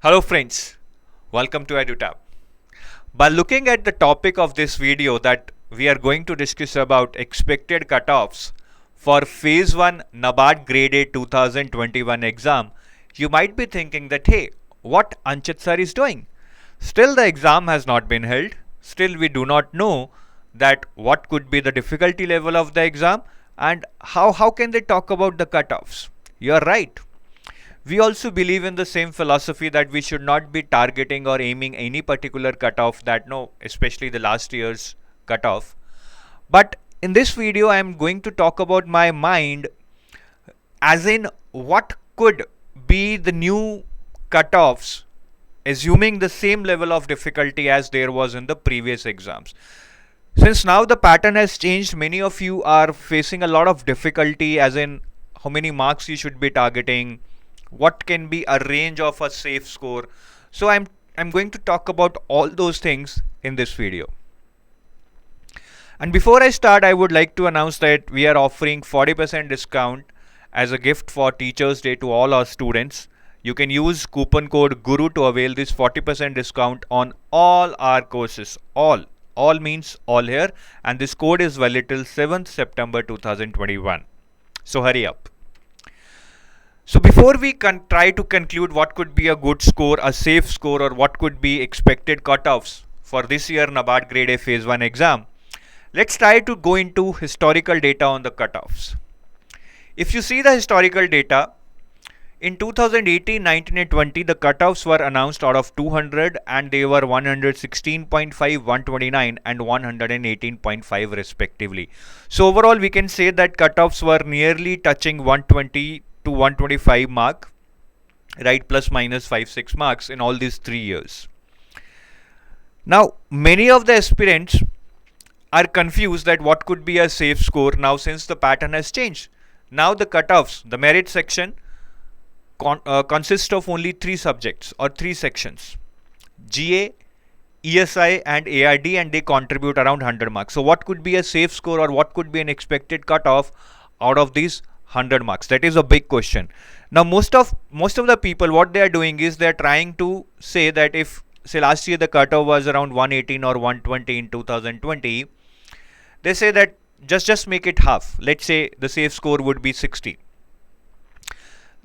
Hello friends, welcome to EduTap. By looking at the topic of this video that we are going to discuss about expected cutoffs for Phase 1 NABARD Grade A 2021 exam, you might be thinking that hey, what Anchit sir is doing? Still the exam has not been held, still we do not know that what could be the difficulty level of the exam and how can they talk about the cutoffs? You are right. We also believe in the same philosophy that we should not be targeting or aiming any particular cutoff especially the last year's cutoff. But in this video, I am going to talk about my mind as in what could be the new cutoffs assuming the same level of difficulty as there was in the previous exams. Since now the pattern has changed, many of you are facing a lot of difficulty as in how many marks you should be targeting, what can be a range of a safe score. So I'm going to talk about all those things in this video. And before I start, I would like to announce that we are offering 40% discount as a gift for Teachers Day to all our students. You can use coupon code GURU to avail this 40% discount on all our courses. All means all here, and this code is valid till 7th September 2021. So hurry up. So before we try to conclude what could be a good score, a safe score, or what could be expected cutoffs for this year NABARD Grade A Phase 1 exam, let's try to go into historical data on the cutoffs. If you see the historical data, in 2018, 19 and 20, the cutoffs were announced out of 200 and they were 116.5, 129 and 118.5 respectively. So overall, we can say that cutoffs were nearly touching 120 to 125 mark, right, plus minus 5-6 marks in all these 3 years. Now many of the aspirants are confused that what could be a safe score now since the pattern has changed. Now the cutoffs, the merit section consists of only 3 subjects or 3 sections, GA, ESI and ARD, and they contribute around 100 marks. So what could be a safe score or what could be an expected cutoff out of these 100 marks? That is a big question. Now most of the people, what they are doing is they are trying to say that if say last year the cutoff was around 118 or 120 in 2020, they say that just make it half. Let's say the safe score would be 60.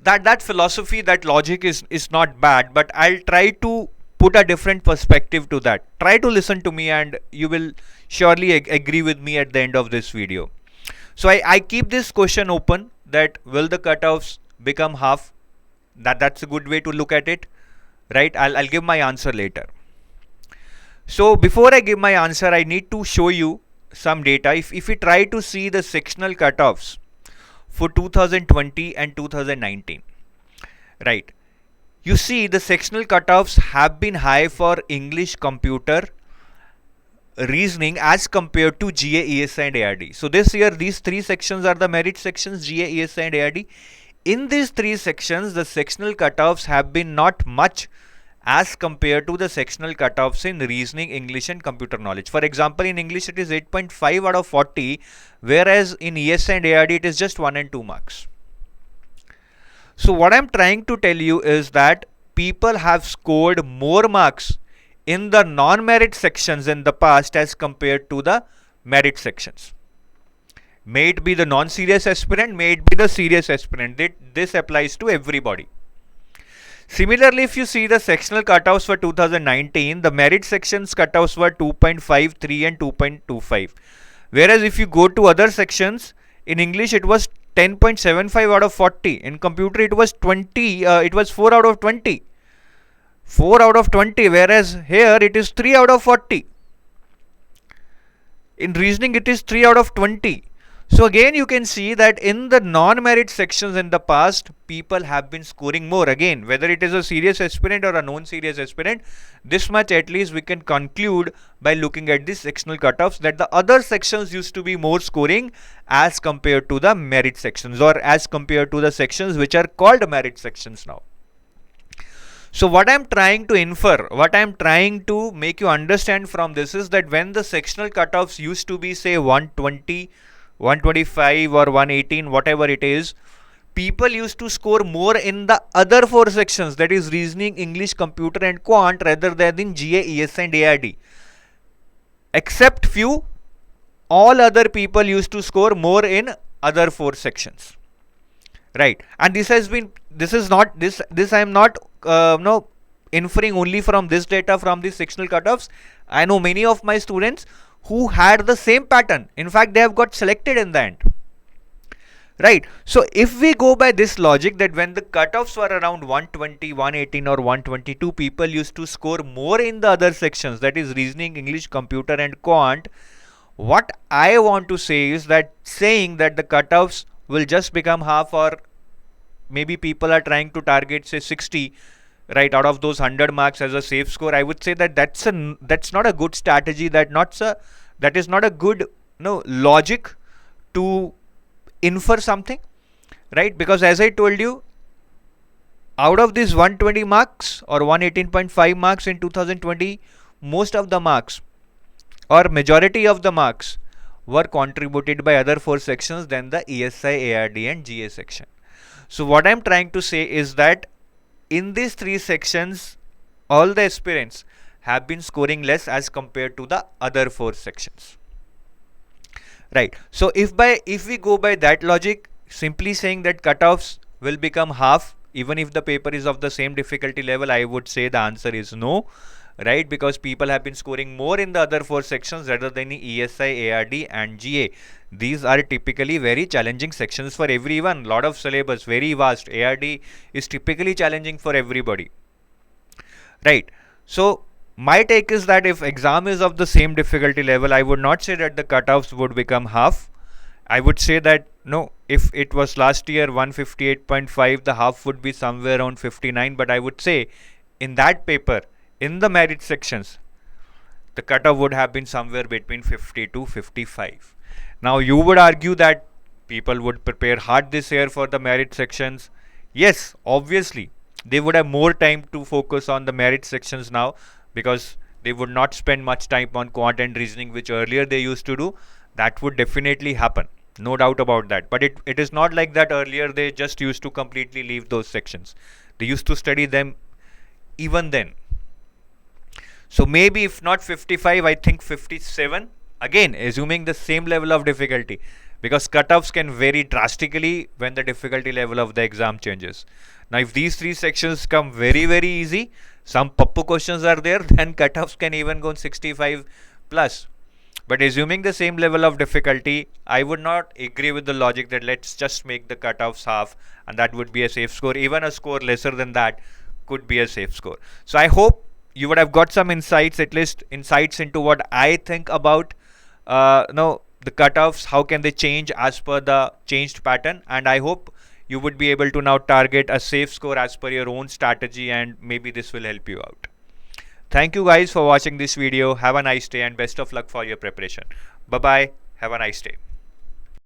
That philosophy, that logic is not bad, but I'll try to put a different perspective to that. Try to listen to me and you will surely agree with me at the end of this video. So I keep this question open, that will the cutoffs become half? That's a good way to look at it, right? I'll give my answer later. So before I give my answer, I need to show you some data. If we try to see the sectional cutoffs for 2020 and 2019, right, you see the sectional cutoffs have been high for English, computer, reasoning as compared to GA, ESI and ARD. So this year these 3 sections are the merit sections, GA, ESI and ARD. In these 3 sections, the sectional cutoffs have been not much as compared to the sectional cutoffs in reasoning, English and computer knowledge. For example, in English it is 8.5 out of 40, whereas in ESI and ARD it is just 1 and 2 marks. So what I'm trying to tell you is that people have scored more marks in the non-merit sections in the past as compared to the merit sections. May it be the non-serious aspirant, may it be the serious aspirant. This applies to everybody. Similarly, if you see the sectional cutoffs for 2019, the merit sections cutoffs were 2.53 and 2.25. Whereas if you go to other sections, in English it was 10.75 out of 40. In computer it was 4 out of 20. 4 out of 20, whereas here it is 3 out of 40. In reasoning it is 3 out of 20. So again you can see that in the non-merit sections in the past, people have been scoring more. Again, whether it is a serious aspirant or a non-serious aspirant, this much at least we can conclude by looking at the sectional cutoffs, that the other sections used to be more scoring as compared to the merit sections, or as compared to the sections which are called merit sections now. So what I'm trying to infer, what I'm trying to make you understand from this is that when the sectional cutoffs used to be say 120, 125 or 118, whatever it is, people used to score more in the other four sections, that is reasoning, English, computer and quant, rather than in GA, ES and ARD. Except few, all other people used to score more in other four sections. Right, and this I am not no inferring only from this data from the sectional cutoffs. I know many of my students who had the same pattern. In fact, they have got selected in the end. Right, so if we go by this logic that when the cutoffs were around 120, 118 or 122, people used to score more in the other sections, that is reasoning, English, computer and quant. What I want to say is that saying that the cutoffs will just become half, or maybe people are trying to target say 60, right, out of those 100 marks as a safe score, I would say that that's not a good strategy. That is not a good logic to infer something, right? Because as I told you, out of these 120 marks or 118.5 marks in 2020, most of the marks or majority of the marks were contributed by other four sections than the ESI, ARD and GA section. So what I'm trying to say is that in these three sections, all the aspirants have been scoring less as compared to the other four sections. Right. So if we go by that logic, simply saying that cutoffs will become half even if the paper is of the same difficulty level, I would say the answer is no. Right, because people have been scoring more in the other four sections rather than in ESI, ARD and GA. These are typically very challenging sections for everyone. Lot of syllabus, very vast. ARD is typically challenging for everybody. Right. So my take is that if exam is of the same difficulty level, I would not say that the cutoffs would become half. I would say that no, if it was last year 158.5, the half would be somewhere around 59. But I would say in that paper, in the merit sections, the cutoff would have been somewhere between 50 to 55. Now you would argue that people would prepare hard this year for the merit sections. Yes, obviously they would have more time to focus on the merit sections now, because they would not spend much time on quant and reasoning, which earlier they used to do. That would definitely happen, no doubt about that. But it is not like that. Earlier they just used to completely leave those sections. They used to study them even then. So maybe if not 55, I think 57. Again, assuming the same level of difficulty, because cutoffs can vary drastically when the difficulty level of the exam changes. Now, if these three sections come very, very easy, some puppu questions are there, then cutoffs can even go 65 plus. But assuming the same level of difficulty, I would not agree with the logic that let's just make the cutoffs half and that would be a safe score. Even a score lesser than that could be a safe score. So I hope you would have got some insights, at least insights into what I think about the cutoffs, how can they change as per the changed pattern, and I hope you would be able to now target a safe score as per your own strategy, and maybe this will help you out. Thank you guys for watching this video. Have a nice day and best of luck for your preparation. Bye bye. Have a nice day.